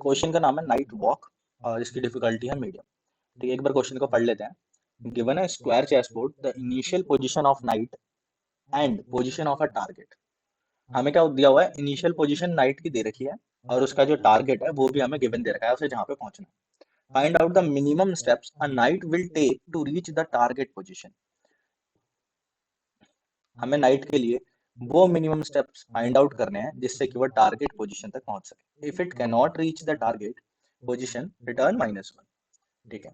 Question का नाम है नाइट वॉक और इसकी डिफिकल्टी है मीडियम। ठीक है, एक बार क्वेश्चन को पढ़ लेते हैं। Given a square chess board, the initial position of knight and position of a target. हमें क्या दिया हुआ है, इनिशियल पोजीशन नाइट की दे रखी है और उसका जो टारगेट है वो भी हमें गिवन दे रखा है, उसे जहाँ पे पहुंचना है। Find out the minimum steps a knight will take to reach the target position. हमें नाइट के लिए वो मिनिमम स्टेप्स फाइंड आउट करने हैं जिससे कि वो टारगेट पोजीशन तक पहुंच सके। If it can not reach the target position, return -1। ठीक है,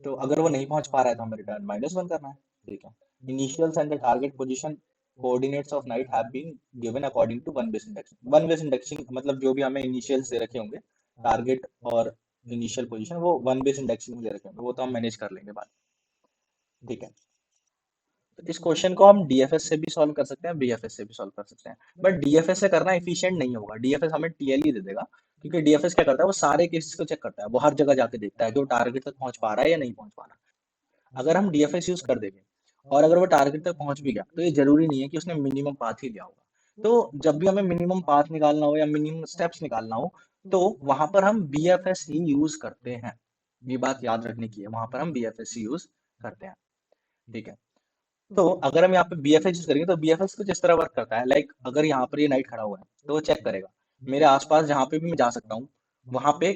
तो अगर वो नहीं पहुंच पा रहा है तो हमें रिटर्न -1 करना है। ठीक है, initials and the target position coordinates of knight have been given according to one base indexing. One base indexing मतलब जो भी हमें इनिशियल्स दे रखे होंगे, टारगेट और इनिशियल पोजीशन, वो वन बेस इंडेक्सिंग में दे रखे होंगे, वो तो हम मैनेज कर लेंगे बाद में। ठीक है, तो इस क्वेश्चन को हम डीएफएस से भी सॉल्व कर सकते हैं, बीएफएस से भी सॉल्व कर सकते हैं, बट डीएफएस से करना एफिशिएंट नहीं होगा। डीएफएस हमें टीएलई दे देगा, क्योंकि डीएफएस क्या करता है, वो सारे केसेस को चेक करता है, वो हर जगह जाके देखता है कि वो टारगेट तक पहुंच पा रहा है या नहीं पहुंच पा रहा। अगर हम डीएफएस यूज कर देंगे और अगर वो टारगेट तक पहुंच भी गया, तो ये जरूरी नहीं है कि उसने मिनिमम पाथ ही लिया होगा। तो जब भी हमें मिनिमम पाथ निकालना हो या मिनिमम स्टेप्स निकालना हो, तो वहां पर हम बीएफएस ही यूज करते हैं। ये बात याद रखने की है, वहां पर हम बीएफएस ही यूज करते हैं। ठीक है, तो अगर हम यहाँ पे बीएफएस यूज करेंगे तो बीएफएस कुछ इस तरह वर्क करता है, लाइक अगर यहाँ पर ये नाइट खड़ा हुआ है तो वो चेक करेगा मेरे आसपास जहाँ पे भी मैं जा सकता हूँ वहां पे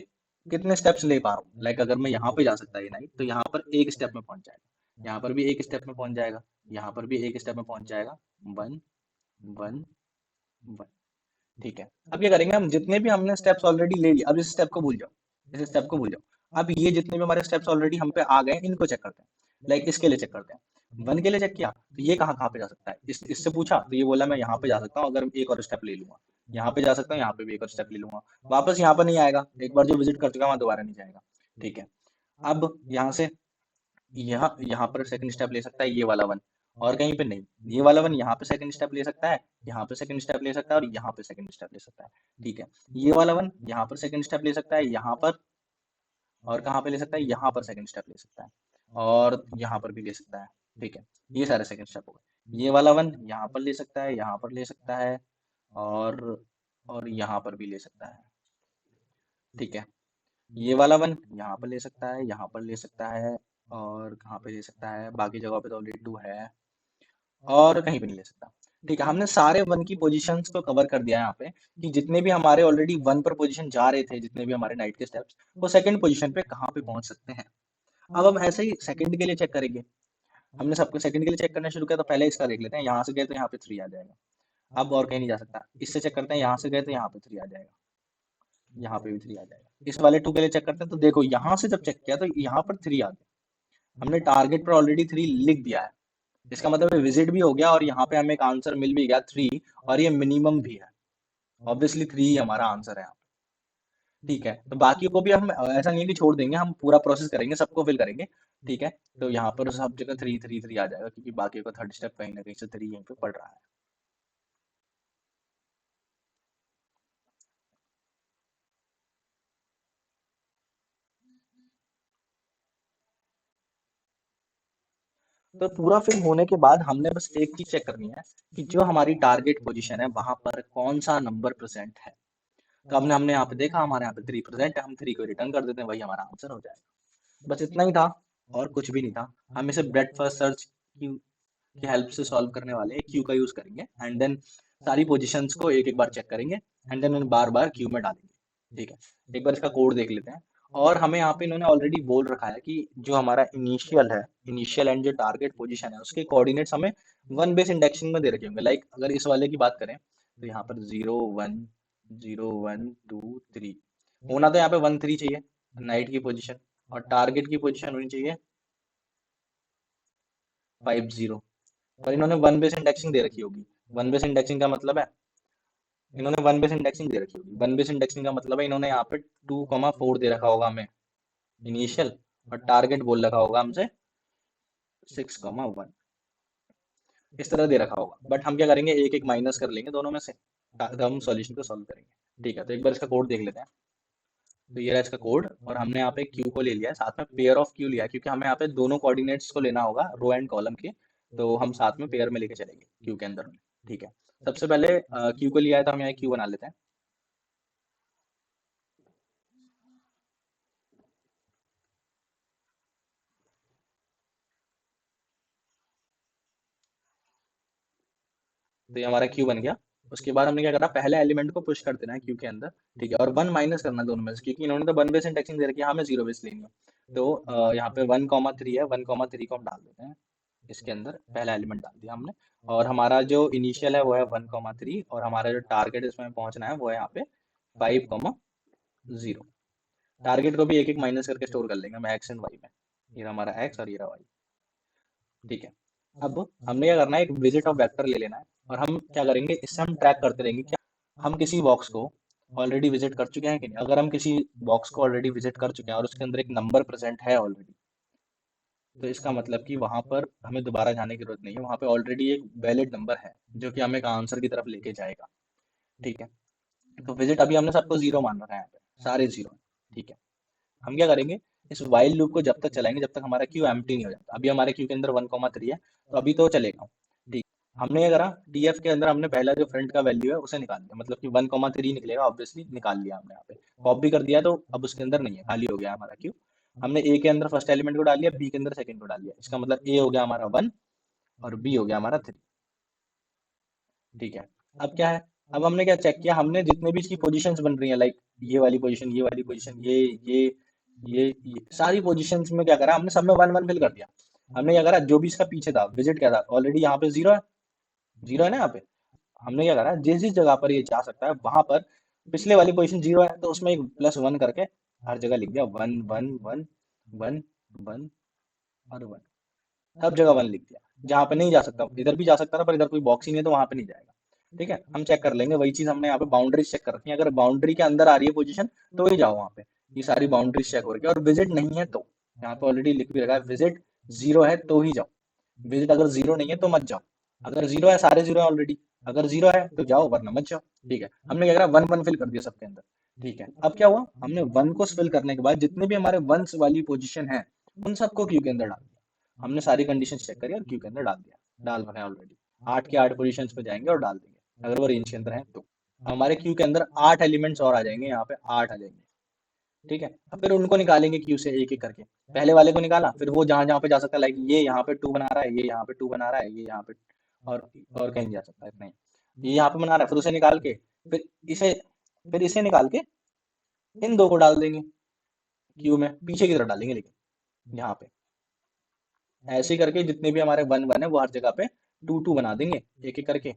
कितने स्टेप्स ले पा रहा हूँ। लाइक अगर मैं यहाँ पे जा सकता है ये नाइट, तो यहाँ पर एक स्टेप में पहुंच जाएगा, यहाँ पर भी एक स्टेप में पहुंच जाएगा, यहाँ पर भी एक स्टेप में पहुंच जाएगा। One one one. ठीक है, अब क्या करेंगे हम, जितने भी हमने स्टेप्स ऑलरेडी ले लिए, अब इस स्टेप को भूल जाओ, इस स्टेप को भूल जाओ। अब ये जितने भी हमारे स्टेप्स ऑलरेडी हम पे आ गए इनको चेक करते हैं। लाइक इसके लिए चेक करते हैं, वन के लिए चेक किया तो ये कहाँ कहाँ पे जा सकता है, इससे पूछा तो ये बोला मैं यहाँ पे जा सकता हूँ अगर एक और स्टेप ले लूंगा, यहाँ पे जा सकता हूँ, यहाँ पे भी एक और स्टेप ले लूंगा। वापस यहाँ पर नहीं आएगा, एक बार जो विजिट कर चुका है वहां दोबारा नहीं जाएगा। ठीक है, अब यहाँ से यहाँ यहाँ पर सेकंड स्टेप ले सकता है ये वाला वन, और कहीं पे नहीं। ये वाला वन यहाँ पे सेकंड स्टेप ले सकता है, यहाँ पे सेकंड स्टेप ले सकता है, और यहाँ पे सेकंड स्टेप ले सकता है। ठीक है, ये वाला वन यहाँ पर सेकंड स्टेप ले सकता है, यहाँ पर, और कहाँ पे ले सकता है, यहाँ पर सेकंड स्टेप ले सकता है, और यहाँ पर भी ले सकता है। ठीक है, ये सारे सेकंड स्टेप हो गए। ये वाला वन यहाँ पर ले सकता है, यहाँ पर ले सकता है, और यहाँ पर भी ले सकता है। ठीक है, ये वाला वन यहाँ पर ले सकता है, यहाँ पर ले सकता है, और कहाँ पे ले सकता है, बाकी जगह पे तो ऑलरेडी टू है, और कहीं पे नहीं ले सकता। ठीक है, हमने सारे वन की पोजीशंस को कवर कर दिया है यहाँ पे, कि जितने भी हमारे ऑलरेडी वन पर पोजीशन जा रहे थे, जितने भी हमारे नाइट के स्टेप्स, वो सेकंड पोजीशन पे कहाँ पे पहुंच सकते हैं। अब हम ऐसे ही सेकंड के लिए चेक करेंगे। हमने सबको सेकंड के लिए चेक करना शुरू किया, तो पहले इसका देख लेते हैं, यहाँ से गए तो यहाँ पे 3 आ जाएगा। अब और कहीं नहीं जा सकता, इससे चेक करते हैं, यहाँ से गए तो यहाँ पे 3 आ जाएगा, यहाँ पे भी 3 आ जाएगा। इस वाले 2 के लिए चेक करते हैं, तो देखो यहाँ से जब चेक किया तो यहाँ पर 3 आ गया। हमने टारगेट पर ऑलरेडी 3 लिख दिया है, इसका मतलब विजिट भी हो गया और यहाँ पे हमें एक आंसर मिल भी गया 3, और ये मिनिमम भी है। ऑब्वियसली 3 ही हमारा आंसर है यहाँ पे। ठीक है, तो बाकी को भी हम ऐसा नहीं है कि छोड़ देंगे, हम पूरा प्रोसेस करेंगे, सबको फिल करेंगे। ठीक है, तो यहाँ पर सब जगह 3 3 3 आ जाएगा, क्योंकि बाकी का थर्ड स्टेप कहीं ना कहीं से 3 यहीं पे पड़ रहा है। तो पूरा फिल होने के बाद हमने बस एक चीज चेक करनी है, कि जो हमारी टारगेट पोजीशन है वहां पर कौन सा नंबर प्रेजेंट है। तो हमने हमने यहाँ पे देखा हमारे यहाँ पे 3 प्रेजेंट है, हम 3 को रिटर्न कर देते हैं, वही हमारा आंसर हो जाएगा। बस इतना ही था, और कुछ भी नहीं था। हम इसे ब्रेड फर्स्ट सर्च की हेल्प से सॉल्व करने वाले हैं, क्यू का यूज करेंगे, एंड देन सारी पोजीशंस को एक एक बार चेक करेंगे, एंड देन उन्हें बार बार क्यू में डालेंगे। ठीक है, एक बार इसका कोड देख लेते हैं। और हमें यहाँ पे इन्होंने ऑलरेडी बोल रखा है कि जो हमारा इनिशियल है, इनिशियल एंड जो टारगेट पोजीशन है उसके कोऑर्डिनेट्स हमें वन बेस इंडेक्सिंग में दे रखे होंगे। लाइक अगर इस वाले की बात करें, तो यहाँ पर 0 1 0 1 2 3 होना, तो यहाँ पे 1 3 चाहिए नाइट की पोजीशन, और टारगेट की पोजीशन होनी चाहिए 5 0। और इन्होंने वन बेस इंडेक्सिंग दे रखी होगी। वन बेस इंडेक्सिंग का मतलब है, इन्होंने वन बेस इंडेक्सिंग दे रखी होगी। वन बेस इंडेक्सिंग का मतलब है इन्होंने यहाँ पे 2,4 दे रखा होगा हमें इनिशियल, और टारगेट बोल रखा होगा हमसे 6,1, इस तरह दे रखा होगा। बट हम क्या करेंगे, एक एक माइनस कर लेंगे दोनों में से, तो हम सॉल्यूशन को सॉल्व करेंगे। ठीक है, तो एक बार इसका कोड देख लेते हैं। तो ये रहा इसका कोड, और हमने यहाँ पे क्यू को ले लिया है, साथ में पेयर ऑफ क्यू लिया है, क्योंकि हमें यहाँ पे दोनों कोऑर्डिनेट्स को लेना होगा, रो एंड कॉलम के। तो हम साथ में पेयर में लेके चलेंगे क्यू के अंदर में। ठीक है, सबसे पहले क्यू को लिया है तो हम यहाँ क्यू बना लेते हैं। तो ये हमारा क्यू बन गया। उसके बाद हमने क्या करा, पहले एलिमेंट को पुश कर देना है क्यू के अंदर, ठीक है, और 1 माइनस करना दोनों में से, क्योंकि इन्होंने तो 1 बेस इंडेक्सिंग दे रखी है, हमें 0 बेस लेनी है। तो यहाँ पे 1,3 है, 1,3 को हम डाल देते हैं इसके अंदर, पहला एलिमेंट डाल दिया हमने। और हमारा जो इनिशियल है वो है 1,3, और हमारा जो टारगेट इसमें पहुंचना है वो है यहाँ पे 5,0। टारगेट को भी एक एक माइनस करके स्टोर कर लेंगे हम एक्स एंड वाई में, ये रहा हमारा एक्स और ये रहा वाई, ठीक है। अब हमने क्या करना है, एक विजिट ऑफ वेक्टर ले लेना है, और हम क्या करेंगे, इससे हम ट्रैक करते रहेंगे क्या हम किसी बॉक्स को ऑलरेडी विजिट कर चुके हैं कि नहीं। अगर हम किसी बॉक्स को ऑलरेडी विजिट कर चुके हैं और उसके अंदर एक नंबर प्रेजेंट है ऑलरेडी, तो इसका मतलब कि वहां पर हमें दोबारा जाने की जरूरत नहीं है, वहां पे ऑलरेडी एक वैलिड नंबर है जो कि हमें एक आंसर की तरफ लेके जाएगा, ठीक है। तो विजिट अभी हमने सबको 0 मान रखा है, यहाँ पे सारे 0 हैं, ठीक है। हम क्या करेंगे, इस वाइल लूप को जब तक चलाएंगे जब तक हमारा क्यू एम्प्टी नहीं हो जाता। अभी हमारे क्यू के अंदर 1,3 है, तो अभी तो चलेगा, ठीक। हमने क्या करा, टीएफ के अंदर हमने पहला जो फ्रंट का वैल्यू है उसे निकाल दिया, मतलब कि 1,3 निकलेगा, ऑब्वियसली निकाल लिया हमने, यहाँ पे पॉप भी कर दिया, तो अब उसके अंदर नहीं है, खाली हो गया हमारा क्यू। हमने ए के अंदर फर्स्ट एलिमेंट को डाल दिया, बी के अंदर सेकंड को डाल दिया, इसका मतलब ए हो गया हमारा 1 और बी हो गया हमारा 3, ठीक है। अब क्या है, अब हमने क्या चेक किया, हमने जितने भी इसकी पोजीशंस बन रही हैं, लाइक ये वाली पोजीशन, ये वाली पोजीशन, ये सारी पोजीशंस में क्या करा हमने, सब में 1 1 फिल कर दिया। हमने क्या करा, जो भी इसका पीछे था विजिट क्या था, ऑलरेडी यहाँ पे 0 है, 0 है ना यहाँ पे। हमने क्या करा, जिस जिस जगह पर ये जा सकता है वहां पर पिछले वाली पोजीशन 0 है, तो उसमें एक +1 करके हर जगह लिख दिया, 1 1 1 1 1 और 1, सब जगह 1 लिख दिया। जहाँ पे नहीं जा सकता, इधर भी जा सकता था पर इधर कोई बॉक्स ही नहीं है तो वहां पे नहीं जाएगा, ठीक है। हम चेक कर लेंगे, वही चीज हमने यहाँ पे बाउंड्रीज चेक कर रखी है, अगर बाउंड्री के अंदर आ रही है पोजीशन तो ही जाओ वहां पे, ये सारी बाउंड्रीज चेक हो रही है। और विजिट नहीं है तो यहाँ पे ऑलरेडी लिख भी रखा है, विजिट 0 है तो ही जाओ, विजिट अगर 0 नहीं है तो मत जाओ। अगर 0 है, सारे 0 है ऑलरेडी, अगर 0 है तो जाओ वरना मत जाओ, ठीक है। हमने क्या करा, 1 1 फिल कर दिया सबके अंदर, ठीक है। अब क्या हुआ, हमने 1 को फिल करने के बाद जितने भी हमारे वंस वाली पोजीशन है उन सबको क्यू के अंदर डाल दिया। हमने सारी कंडीशन चेक करी और क्यू के अंदर डाल दिया, डाल रहे हैं ऑलरेडी, 8 के 8 पोजीशंस पे जाएंगे और डाल देंगे अगर वो रेंज के अंदर है तो। हमारे क्यू के अंदर 8 एलिमेंट्स और आ जाएंगे, यहाँ पे 8 आ जाएंगे, ठीक है। अब फिर उनको निकालेंगे क्यू से एक एक करके, पहले वाले को निकाला, फिर वो जहां जहां पे जा सकता है, लाइक ये यहाँ पे 2 बना रहा है, ये यहाँ पे 2 बना रहा है, ये यहाँ पे, और कहीं नहीं जा सकता है, नहीं, ये यहाँ पे बना रहा है, फिर उसे निकाल के, फिर इसे फिर इसे निकाल के इन दो को डाल देंगे क्यू में, पीछे की तरफ डालेंगे लेकिन यहाँ पे, ऐसे ही करके जितने भी हमारे 1 1 है वो हर जगह पे 2 2 बना देंगे एक एक करके,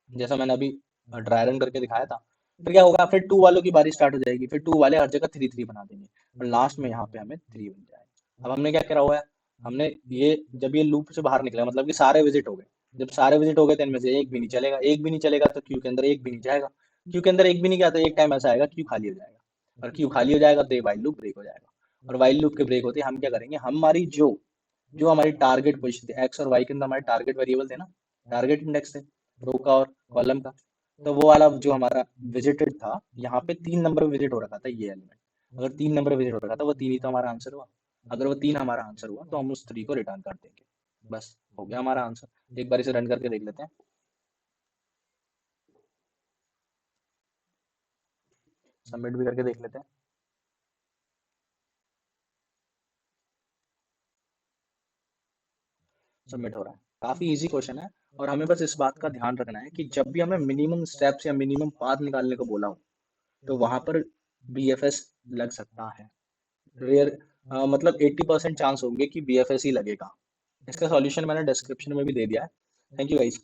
जैसा मैंने अभी ड्राई रन करके दिखाया था। फिर क्या होगा, फिर 2 वालों की बारी स्टार्ट हो जाएगी, फिर 2 वाले हर जगह 3 3 बना देंगे, और लास्ट में यहाँ पे हमें 3 बन जाएगा। अब हमने क्या करा हुआ है, हमने ये जब ये लूप से बाहर निकला मतलब कि सारे विजिट हो गए, जब सारे विजिट हो गए तो इनमें से एक भी नहीं चलेगा, एक भी नहीं चलेगा तो क्यू के अंदर एक भी नहीं जाएगा, क्यू के अंदर एक भी नहीं गया तो एक टाइम ऐसा आएगा क्यू खाली हो जाएगा, और क्यू खाली हो जाएगा तो ये वाइल लूप ब्रेक हो जाएगा। और वाइल लूप के ब्रेक होते हम क्या करेंगे, हमारी जो जो हमारी टारगेट पोजीशन थी, एक्स और वाई के अंदर हमारे टारगेट वेरिएबल थे ना, टारगेट इंडेक्स थे, रो का और कॉलम का, तो वो वाला जो हमारा विजिटेड था, यहाँ पे 3 नंबर पे विजिट हो रखा था ये एलिमेंट, अगर 3 नंबर पे विजिट हो रखा था वो 3 ही तो हमारा आंसर हुआ। अगर वो 3 हमारा आंसर हुआ तो हम उस 3 को रिटर्न कर देंगे, बस हो गया हमारा आंसर। एक बार इसे रन करके देख लेते हैं, सबमिट भी करके देख लेते हैं। सबमिट हो रहा है, काफी इजी क्वेश्चन है। और हमें बस इस बात का ध्यान रखना है कि जब भी हमें मिनिमम स्टेप्स या मिनिमम पाथ निकालने को बोला हो तो वहां पर बीएफएस लग सकता है, रेयर, मतलब 80% चांस होंगे कि बीएफएस ही लगेगा। इसका सॉल्यूशन मैंने डिस्क्रिप्शन में भी दे दिया है। Thank you guys.